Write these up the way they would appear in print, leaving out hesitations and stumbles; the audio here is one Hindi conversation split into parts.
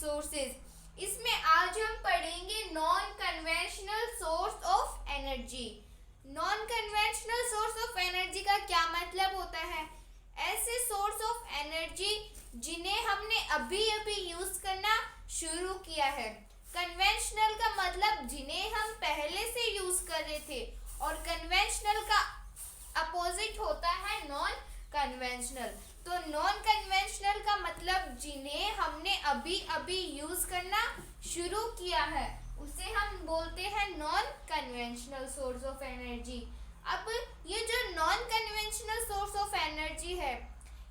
रिसोर्सेज। इसमें आज हम पढ़ेंगे non conventional source of energy. Non conventional source of energy का क्या मतलब होता है? ऐसे सोर्स ऑफ एनर्जी जिन्हें हमने अभी अभी यूज करना शुरू किया है। कन्वेंशनल का मतलब जिन्हें हम पहले से यूज कर रहे थे, और कन्वेंशनल का अपोजिट होता है नॉन कन्वेंशनल। तो नॉन कन्वेंशनल का मतलब जिन्हें हमने अभी अभी यूज करना शुरू किया है, उसे हम बोलते हैं non conventional source of energy. अब ये जो non conventional source of energy है,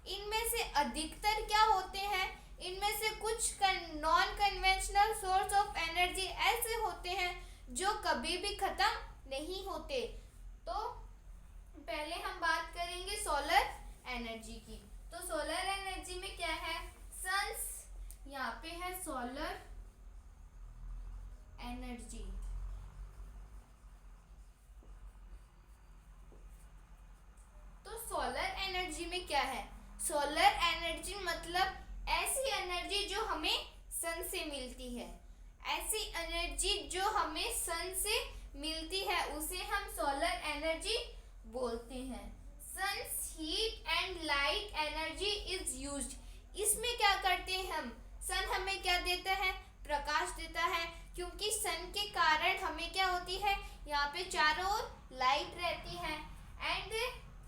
इनमें से अधिकतर क्या होते हैं? इनमें से कुछ non conventional source of energy ऐसे होते हैं जो कभी भी खत्म नहीं होते। तो पहले हम बात करेंगे सोलर एनर्जी की। तो सोलर एनर्जी में क्या है? सन्स, यहाँ पे है सोलर एनर्जी। तो सोलर एनर्जी में क्या है? सोलर एनर्जी मतलब ऐसी एनर्जी जो हमें सन से मिलती है। ऐसी एनर्जी जो हमें सन से मिलती है उसे हम सोलर एनर्जी बोलते हैं। Sun's heat and light energy is used. इसमें क्या करते हैं हम? सन हमें क्या देता है? प्रकाश देता है, क्योंकि सन के कारण हमें क्या होती है? यहाँ पे चारों ओर लाइट रहती है। एंड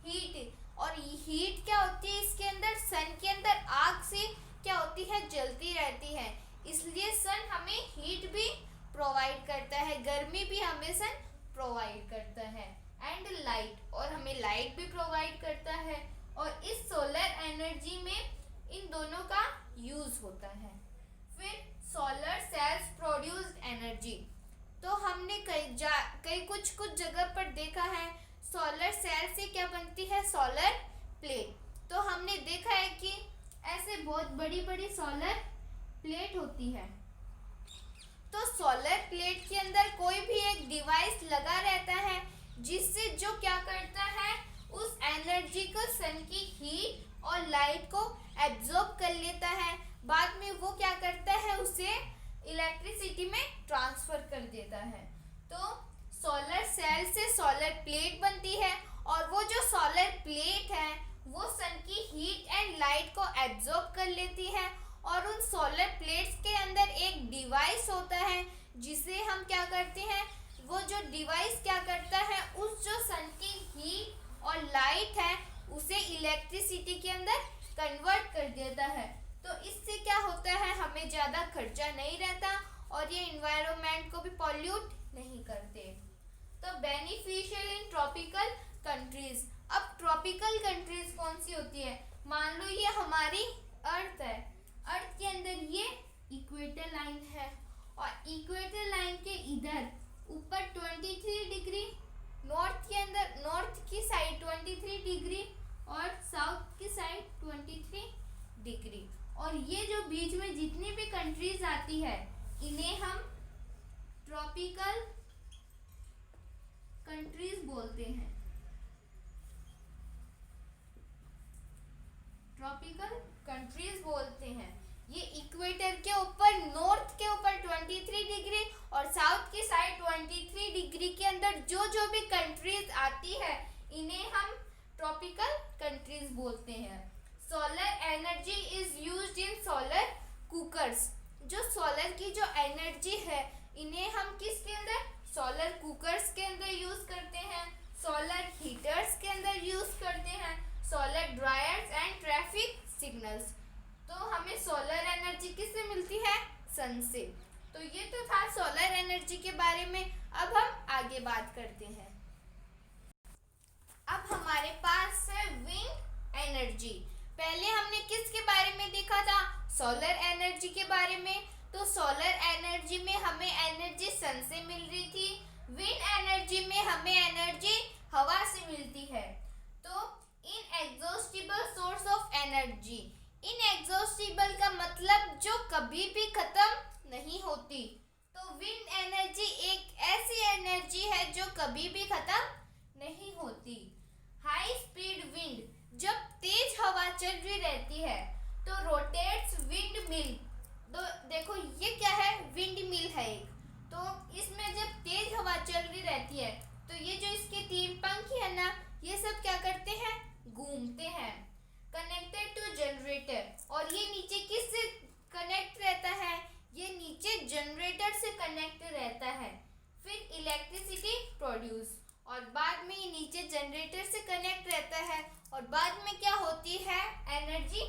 हीट, और हीट क्या होती है? इसके अंदर सन के अंदर आग से क्या होती है? जलती रहती है। इसलिए सन हमें हीट भी प्रोवाइड करता है, गर्मी भी हमें सन प्रोवाइड करता है। एंड लाइट, और हमें लाइट भी प्रोवाइड करता है। और इस सोलर एनर्जी में इन दोनों का यूज होता है। फिर सोलर सेल्स प्रोड्यूस्ड एनर्जी। तो हमने कई कुछ जगह पर देखा है सोलर सेल से क्या बनती है? Solar plate. तो हमने देखा है कि ऐसे बहुत बड़ी बड़ी सोलर प्लेट होती है। तो सोलर प्लेट के अंदर कोई भी एक डिवाइस लगा रहता है, जिससे जो क्या करता है? उस एनर्जी को, सन की हीट और लाइट को एब्जॉर्ब कर लेता है। बाद में वो क्या करता है? उसे इलेक्ट्रिसिटी में ट्रांसफर कर देता है। तो सोलर सेल से सोलर प्लेट बनती है, और वो जो सोलर प्लेट है वो सन की हीट एंड लाइट को एब्जॉर्ब कर लेती है। और उन सोलर प्लेट्स के अंदर एक डिवाइस होता है, जिसे हम क्या करते हैं? वो जो डिवाइस क्या करता है? उस जो सन की हीट और लाइट है उसे इलेक्ट्रिसिटी के अंदर कन्वर्ट कर देता है। तो इससे क्या होता है? हमें ज़्यादा खर्चा नहीं रहता, और ये इन्वायरमेंट को भी पॉल्यूट नहीं करते। तो बेनिफिशियल इन ट्रॉपिकल कंट्रीज। अब ट्रॉपिकल कंट्रीज कौन सी होती है? मान लो ये हमारी अर्थ है। अर्थ के अंदर ये इक्वेटर लाइन है, और इक्वेटर लाइन के इधर ऊपर 23 डिग्री, नॉर्थ के अंदर नॉर्थ की साइड 23 डिग्री और साउथ की साइड 23 डिग्री। और ये जो बीच में जितनी भी कंट्रीज आती है, इन्हें हम ट्रॉपिकल कंट्रीज बोलते हैं। ट्रॉपिकल कंट्रीज बोलते हैं। ये इक्वेटर के ऊपर, नॉर्थ के ऊपर 23 डिग्री और साउथ की साइड 23 डिग्री के अंदर जो भी कंट्रीज आती है, इन्हें हम ट्रॉपिकल कंट्रीज बोलते हैं। Solar energy is used in solar cookers. जो सोलर की जो एनर्जी है, इन्हें हम किसके अंदर? सोलर कुकर्स के अंदर यूज करते हैं, सोलर हीटर्स के अंदर यूज करते हैं, solar dryers and traffic signals. तो हमें सोलर एनर्जी किससे मिलती है? सन से। तो ये तो था सोलर एनर्जी के बारे में। अब हम आगे बात करते हैं। अब हमारे पास है विंड एनर्जी। पहले हमने किसके बारे में देखा था? सोलर एनर्जी के बारे में। तो सोलर एनर्जी में हमें एनर्जी सन से मिल रही थी। विंड एनर्जी में हमें एनर्जी हवा से मिलती है। तो inexhaustible source of energy. Inexhaustible का मतलब जो कभी भी खत्म नहीं होती। तो विंड एनर्जी एक ऐसी एनर्जी है जो कभी भी खत्म नहीं होती। हाई स्पीड विंड, जब तेज हवा चल रही रहती है तो रोटेट्स विंड मिल। तो देखो ये क्या है, विंड मिल है एक। तो इसमें जब तेज हवा चल रही रहती है तो ये जो इसके 3 पंख है ना, ये सब क्या करते हैं, घूमते हैं कनेक्टेड टू जनरेटर। और ये नीचे किससे कनेक्ट रहता है, ये नीचे जनरेटर से कनेक्ट रहता है। फिर इलेक्ट्रिसिटी प्रोड्यूस, और बाद में ये नीचे जनरेटर से कनेक्ट रहता है और बाद में क्या होती है, एनर्जी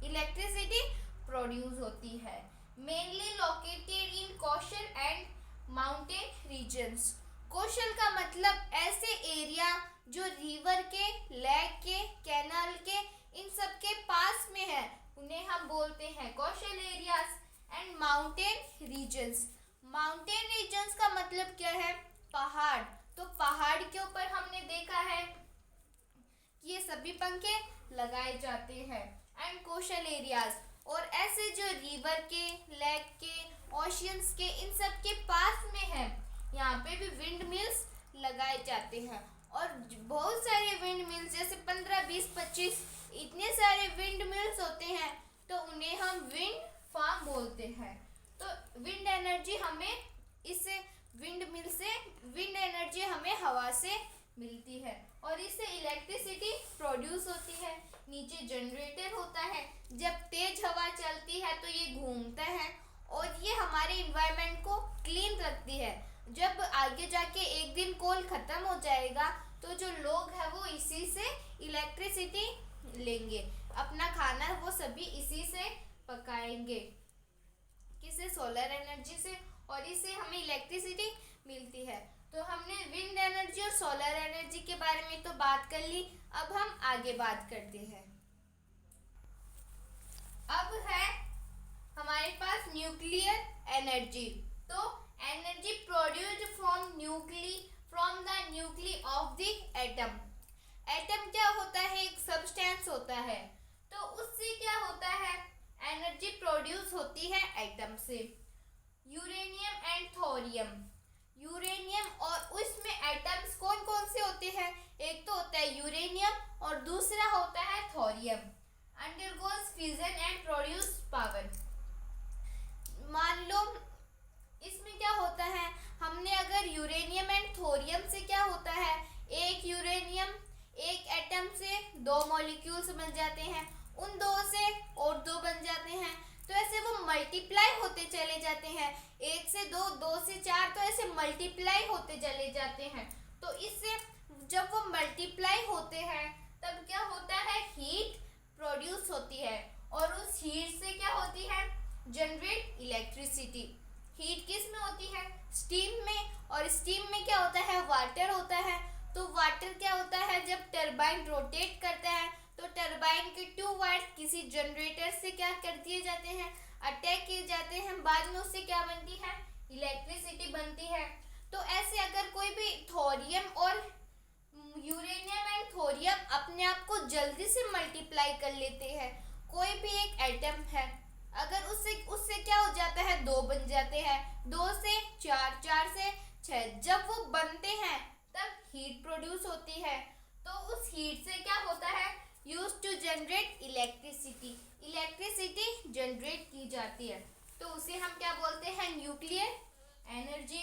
इलेक्ट्रिसिटी प्रोड्यूस होती है। Mainly located in coastal and mountain regions. Coastal का मतलब ऐसे एरिया जो रिवर के, लेक के, कैनाल के, इन सब के पास में है, उन्हें हम बोलते हैं coastal areas. And mountain regions, mountain regions का मतलब क्या है, पहाड़। तो पहाड़ के ऊपर हमने देखा है कि ये सभी पंखे लगाए जाते हैं। एंड कोस्टल एरियाज, और ऐसे जो रिवर के, लेक के, ओशियंस के, इन सब के पास में है, यहाँ पे भी विंड मिल्स लगाए जाते हैं। और बहुत सारे विंड मिल्स, जैसे 15, 20, 25 इतने सारे विंड मिल्स होते हैं, तो उन्हें हम विंड फार्म बोलते हैं। तो विंड एनर्जी हमें इससे, विंड मिल से विंड एनर्जी हमें हवा से मिलती है और इससे इलेक्ट्रिसिटी प्रोड्यूस होती है। नीचे जनरेटर होता है, जब तेज हवा चलती है तो ये घूमता है और ये हमारे इन्वायरमेंट को क्लीन रखती है। जब आगे जाके एक दिन कोल खत्म हो जाएगा तो जो लोग हैं वो इसी से इलेक्ट्रिसिटी लेंगे, अपना खाना वो सभी इसी से पकाएंगे, किससे, सोलर एनर्जी से, और इससे हमें इलेक्ट्रिसिटी मिलती है। तो हमने विंड एनर्जी और सोलर एनर्जी के बारे में तो बात कर ली, अब हम आगे बात करते हैं। अब है हमारे पास न्यूक्लियर एनर्जी। तो energy produced from the nuclei of the atom. Atom क्या होता है, एक सब्सटेंस होता है, तो उससे क्या होता है, एनर्जी प्रोड्यूस होती है एटम से। यूरेनियम एंड थोरियम, यूरेनियम और उसमें एटम्स कौन कौन से होते हैं, एक तो होता है यूरेनियम और दूसरा होता है thorium. Undergoes fusion and produce power. मान लो इसमें क्या होता है, हमने अगर यूरेनियम एंड थोरियम से क्या होता है, एक यूरेनियम एक एटम से 2 मॉलिक्यूल्स बन जाते हैं, उन 2 से और 2 बन जाते हैं, तो ऐसे वो मल्टीप्लाई होते चले जाते हैं, 1 से 2, 2 से 4, तो ऐसे मल्टीप्लाई होते चले जाते हैं। तो इससे जब वो मल्टीप्लाई होते हैं तब क्या होता है, हीट प्रोड्यूस होती है और उस हीट से क्या होती है, जनरेट इलेक्ट्रिसिटी। हीट किस में होती है, स्टीम में, और स्टीम में क्या होता है, वाटर होता है। तो वाटर क्या होता है, जब टरबाइन रोटेट करता है तो टरबाइन के 2 वायर किसी जनरेटर से क्या कर दिए जाते हैं, अटैक किए जाते हैं, बाद में उससे क्या बनती है, इलेक्ट्रिसिटी बनती है। तो ऐसे अगर कोई भी थोरियम और यूरेनियम एंड थोरियम अपने आप को जल्दी से मल्टीप्लाई कर लेते हैं, कोई भी एक एटम है, अगर उससे क्या हो जाता है, 2 बन जाते हैं, 2 से 4, 4 से 6, जब वो बनते हैं तब हीट प्रोड्यूस होती है। तो उस हीट से क्या होता है, use to generate electricity, electricity generate की जाती है। तो उसे हम क्या बोलते हैं, nuclear energy.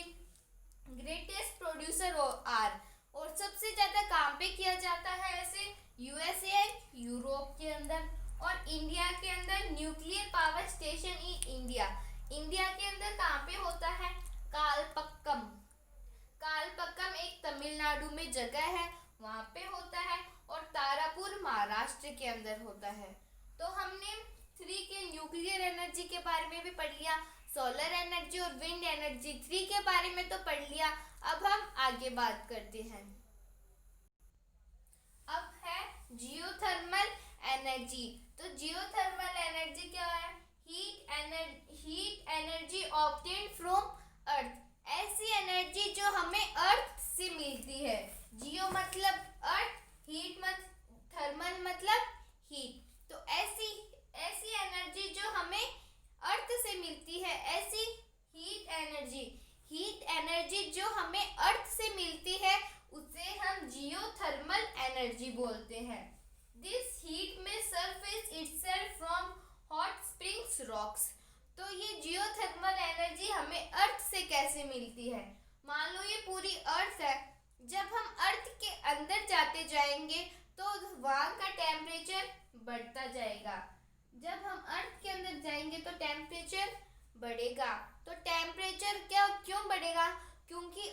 Greatest producer are, और सबसे ज़्यादा काम पे किया जाता है ऐसे यूएसए, यूरोप के अंदर, और इंडिया के अंदर nuclear power station in India. India के अंदर कहाँ पे होता है, कालपक्कम। कालपक्कम एक तमिलनाडु में जगह है, वहाँ पे होता है, और तारापुर महाराष्ट्र के अंदर होता है। तो हमने 3 के न्यूक्लियर एनर्जी के बारे में भी पढ़ लिया, सोलर एनर्जी और विंड एनर्जी 3 के बारे में तो पढ़ लिया। अब हम आगे बात करते हैं। अब है जियोथर्मल एनर्जी। तो जियोथर्मल एनर्जी क्या है, हीट एनर्जी ऑब्टेन्ड फ्रॉम अर्थ, ऐसी एनर्जी जो हमें अर्थ से मिलती है। जियो मतलब अर्थ, हीट थर्मल मतलब हीट, तो ऐसी एनर्जी जो हमें अर्थ से मिलती है, ऐसी हीट एनर्जी जो हमें अर्थ से मिलती है, उसे हम जियोथर्मल एनर्जी बोलते हैं। दिस हीट में surface itself from hot springs rocks, तो ये जियोथर्मल एनर्जी हमें अर्थ से कैसे मिलती है। मान लो ये पूरी अर्थ है, जब हम अर्थ के अंदर जाते जाएंगे तो वहाँ का टेम्परेचर बढ़ता जाएगा। जब हम अर्थ के अंदर जाएंगे तो टेम्परेचर बढ़ेगा। तो टेम्परेचर क्यों बढ़ेगा? क्योंकि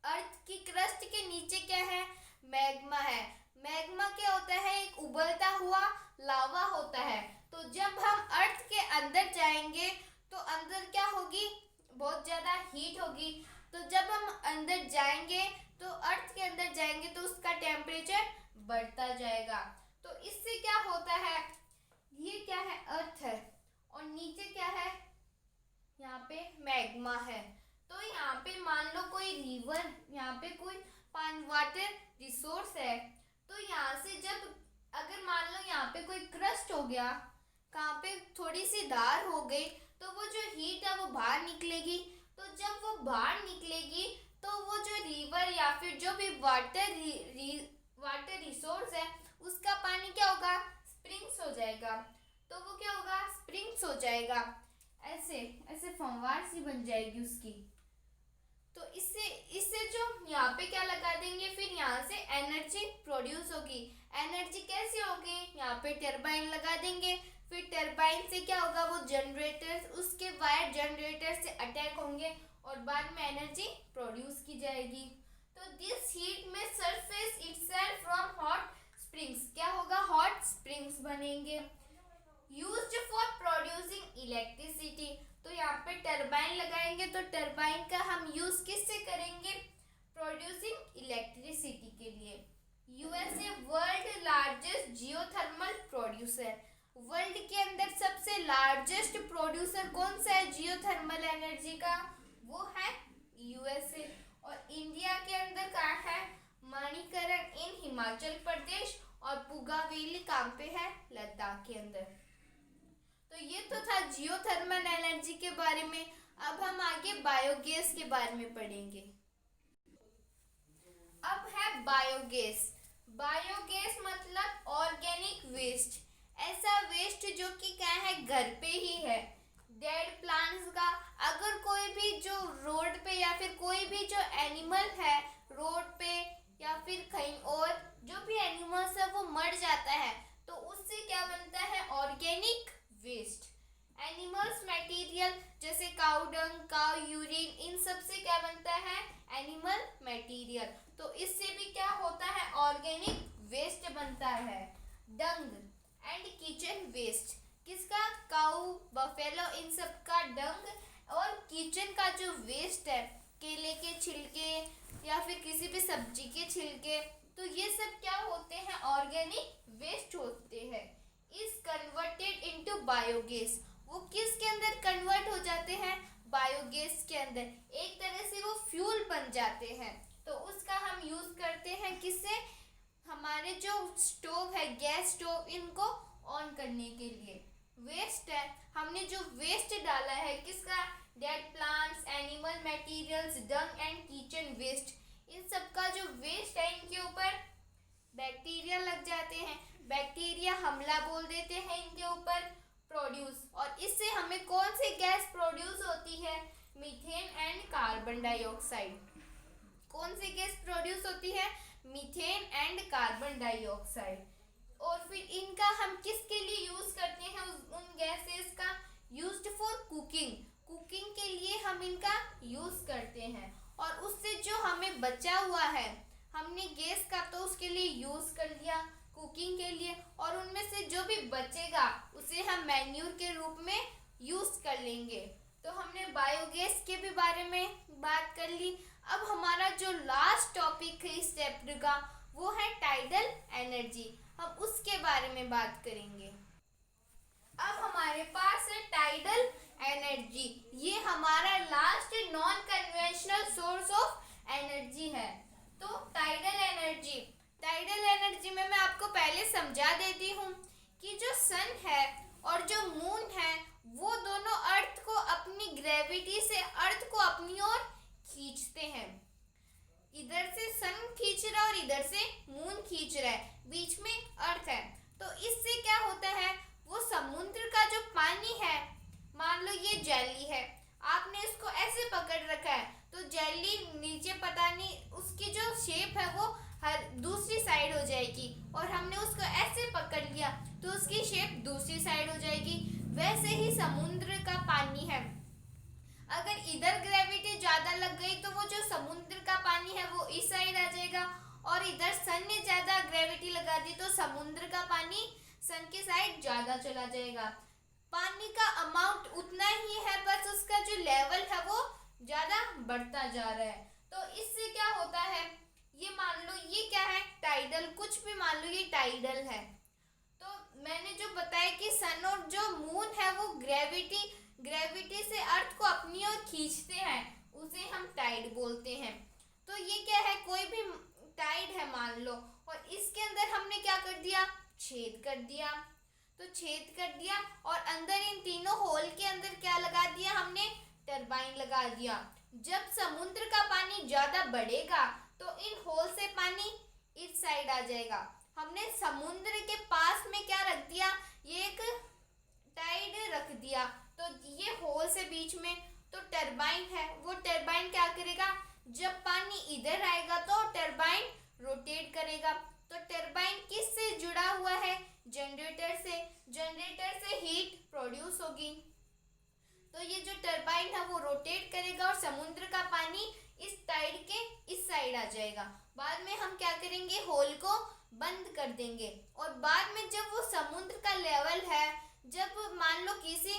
अर्थ की क्रस्ट के नीचे क्या है? मैग्मा है। मैग्मा क्या होता है? एक उबलता हुआ लावा होता है। तो जब हम अर्थ के अंदर जाएंगे तो अंदर क्या होगी? बहुत ज़्यादा हीट होगी। तो जब हम अंदर जाएंगे तो अर्थ के अंदर जाएंगे तो उसका टेम्परेचर बढ़ता जाएगा। तो इससे क्या होता है? ये क्या है? अर्थ है और नीचे क्या है? यहाँ पे मैग्मा है। तो यहाँ पे मान लो कोई रिवर, यहाँ पे कोई वाटर रिसोर्स है। तो यहाँ से जब अगर मान लो यहाँ पे कोई क्रस्ट हो गया, कहाँ पे थोड़ी सी धार हो गई, तो वो जो हीट है वो बाहर निकलेगी। तो जब वो बाहर निकलेगी तो वो जो रिवर या फिर जो भी वाटर रिसोर्स है उसका पानी क्या होगा? स्प्रिंग्स हो जाएगा। तो वो क्या होगा? स्प्रिंग्स हो जाएगा। ऐसे ऐसे फव्वार सी बन जाएगी उसकी। तो इससे जो यहाँ पे क्या लगा देंगे, फिर यहाँ से एनर्जी प्रोड्यूस होगी। एनर्जी कैसे होगी? यहाँ पे टरबाइन लगा देंगे। फिर टरबाइन से क्या होगा? वो जनरेटर, उसके वायर जनरेटर से अटैक होंगे और बाद में एनर्जी प्रोड्यूस की जाएगी। तो दिस हीट में surface itself from hot springs, क्या होगा? हॉट स्प्रिंग्स बनेंगे। यूज्ड फॉर प्रोड्यूसिंग इलेक्ट्रिसिटी, तो यहाँ पे टरबाइन लगाएंगे तो टरबाइन का हम यूज किससे करेंगे? प्रोड्यूसिंग इलेक्ट्रिसिटी के लिए। USA world largest geothermal producer, world के अंदर सबसे लार्जेस्ट प्रोड्यूसर कौन सा है जियोथर्मल एनर्जी का? वो है यूएसए। और इंडिया के अंदर कहाँ है? मणिकरण इन हिमाचल प्रदेश और पुगावेली कहाँ पे है? लद्दाख के अंदर। तो ये तो था जियोथर्मल एनर्जी के बारे में। अब हम आगे बायोगैस के बारे में पढ़ेंगे। अब है बायोगैस। बायोगैस मतलब ऑर्गेनिक वेस्ट, ऐसा वेस्ट जो कि क्या है? घर पे ही है। डेड प्लांट्स का, अगर कोई भी जो रोड पे या फिर कोई भी जो एनिमल है रोड पे या फिर कहीं और जो भी एनिमल्स है वो मर जाता है तो उससे क्या बनता है? Organic waste. एनिमल्स मटेरियल जैसे काउ डंग, काउ यूरिन, इन सब से क्या बनता है? Animal material. तो इससे भी क्या होता है? ऑर्गेनिक वेस्ट बनता है। डंग एंड किचन वेस्ट, किसका? काउ, बफेलो, इन सब का डंग और किचन का जो वेस्ट है, केले के छिलके या फिर किसी भी सब्जी के छिलके, तो ये सब क्या होते हैं? ऑर्गेनिक वेस्ट होते हैं। इज कन्वर्टेड इनटू बायोगैस, वो किसके अंदर कन्वर्ट हो जाते हैं? बायोगैस के अंदर। एक तरह से वो फ्यूल बन जाते हैं। तो उसका हम यूज करते हैं किससे? हमारे जो स्टोव है, गैस स्टोव, इनको ऑन करने के लिए। वेस्ट है, हमने जो वेस्ट डाला है किसका? Dead plants, animal materials, dung and kitchen waste, इन सब का जो वेस्ट है इनके ऊपर बैक्टीरिया लग जाते हैं। बैक्टीरिया हमला बोल देते हैं इनके ऊपर, प्रोड्यूस। और इससे हमें कौन सी गैस प्रोड्यूस होती है? Methane and carbon dioxide. कौन सी गैस प्रोड्यूस होती है? Methane and carbon dioxide. और फिर इनका हम किसके लिए यूज करते हैं? उन गैसेस का यूज्ड फॉर कुकिंग, कुकिंग के लिए हम इनका यूज करते हैं। और उससे जो हमें बचा हुआ है हमने गैस का तो उसके लिए यूज कर लिया कुकिंग के लिए, और उनमें से जो भी बचेगा उसे हम मैन्यूर के रूप में यूज कर लेंगे। तो हमने बायोगैस के भी बारे में बात कर ली। अब हमारा जो लास्ट टॉपिक है इस चैप्टर का वो है टाइडल एनर्जी, हम उसके बारे में बात करेंगे। अब हमारे पास है टाइडल एनर्जी, ये हमारा last non conventional source of energy है। तो टाइडल एनर्जी में मैं आपको पहले समझा देती हूँ कि जो सन है और जो मून है वो दोनों अर्थ को अपनी ग्रेविटी से अर्थ को अपनी ओर खींचते हैं। इधर से सन खींच रहा है और इधर से मून खींच रहा है, बीच में अर्थ है। तो इससे क्या होता है? वो समुद्र का जो पानी है, मान लो ये जेली है, आपने इसको ऐसे पकड़ रखा है तो जेली नीचे पता नहीं उसकी जो शेप है वो हर दूसरी साइड हो जाएगी, और हमने उसको ऐसे पकड़ लिया तो उसकी शेप दूसरी साइड हो जाएगी। वैसे ही समुद्र का पानी है, अगर इधर ग्रेविटी ज्यादा लग गई तो वो जो समुद्र का पानी है वो इस साइड आ जाएगा, और इधर सन ने ज्यादा ग्रेविटी लगा दी तो समुद्र का पानी सन की साइड ज्यादा चला जाएगा। पानी का अमाउंट उतना ही है, बस उसका जो लेवल है वो ज्यादा बढ़ता जा रहा है। तो इससे क्या होता है, ये मान लो ये क्या है, टाइडल, कुछ भी मान लो ये टाइडल है। तो मैंने जो बताया कि सन और जो मून है वो ग्रेविटी से अर्थ को अपनी ओर खींचते हैं, उसे हम टाइड बोलते हैं। तो ये क्या है, कोई भी टाइड है मान लो, और इसके अंदर हमने क्या कर दिया, छेद कर दिया। तो छेद कर दिया और अंदर इन तीनों होल के अंदर क्या लगा दिया हमने, टरबाइन लगा दिया। जब समुद्र का पानी ज्यादा बढ़ेगा तो इन होल से पानी इस साइड आ जाएगा। हमने समुद्र के पास में क्या रख दिया, ये एक टाइड रख दिया, तो ये होल से बीच में तो टरबाइन है, वो टरबाइन क्या करेगा, जब पानी इधर आएगा तो टरबाइन रोटेट करेगा। तो टरबाइन किससे जुड़ा हुआ है, जनरेटर से, जनरेटर से हीट प्रोड्यूस होगी। तो ये जो टरबाइन है वो रोटेट करेगा और समुद्र का पानी इस टाइड के इस साइड आ जाएगा। बाद में हम क्या करेंगे, होल को बंद कर देंगे, और बाद में जब वो समुद्र का लेवल है, जब मान लो किसी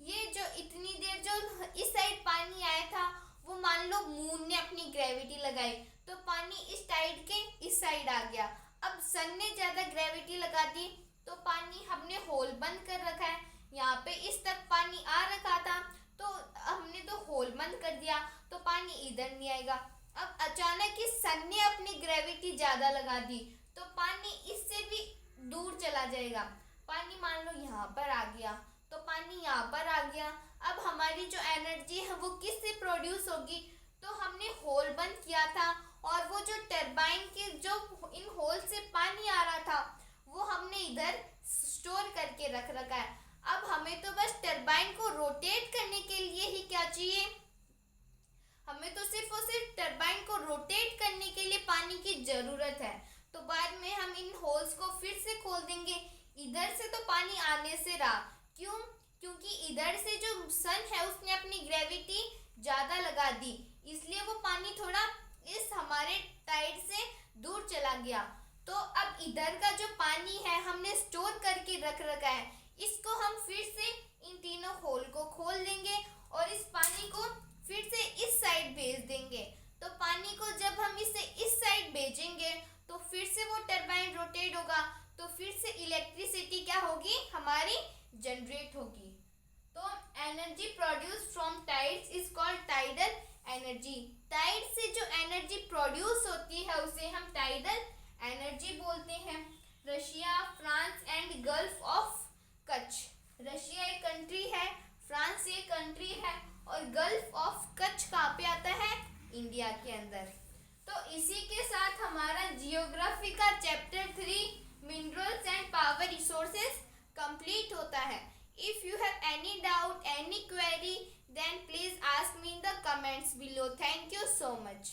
ये जो इतनी देर जो इस साइड पानी आया था वो मान लो मून ने अपनी ग्रेविटी लगाई तो पानी इस टाइड के इस साइड आ गया। अब सन ने ज्यादा ग्रेविटी लगा दी तो पानी हमने होल बंद कर रखा है, यहाँ पे इस तक पानी आ रखा था तो हमने तो होल बंद कर दिया तो पानी इधर नहीं आएगा। अब अचानक ही सन ने अपनी ग्रेविटी ज्यादा लगा दी तो पानी इससे भी दूर चला जाएगा। पानी मान लो यहाँ पर आ गया तो पानी यहाँ पर आ गया। अब हमारी जो एनर्जी है वो किससे प्रोड्यूस होगी, तो हमने होल बंद किया था और वो जो टरबाइन के जो इन होल से पानी आ रहा था वो हमने इधर स्टोर करके रख रखा है। अब हमें तो बस टरबाइन को रोटेट करने के लिए ही क्या चाहिए, हमें तो सिर्फ और सिर्फ टरबाइन को रोटेट करने के लिए पानी की जरूरत है। तो बाद में हम इन होल्स को फिर से खोल देंगे। इधर से तो पानी आने से रहा, क्यों, क्योंकि इधर से जो सन है उसने अपनी ग्रेविटी ज्यादा लगा दी, इसलिए वो पानी थोड़ा इस हमारे टाइड से दूर चला गया। तो अब इधर का जो पानी है हमने स्टोर करके रख रखा है, इसको हम फिर से इन तीनों होल को खोल देंगे और इस पानी को फिर से इस साइड भेज देंगे। तो पानी को जब हम इसे इस साइड भेजेंगे तो फिर से वो टरबाइन रोटेट होगा, तो फिर से इलेक्ट्रिसिटी क्या होगी, हमारी जनरेट होगी। तो energy produce from tides is called tidal energy. Tide से जो एनर्जी प्रोड्यूस होती है उसे हम टाइडल एनर्जी बोलते हैं। Russia, France and gulf of Kutch, Russia एक कंट्री है, फ्रांस एक कंट्री है और गल्फ ऑफ कच्छ कहाँ पे आता है, इंडिया के अंदर। तो इसी के साथ हमारा जियोग्राफी का chapter 3 minerals and power resources complete होता है। If you have any doubt, any query, then please ask me in the comments below. Thank you so much.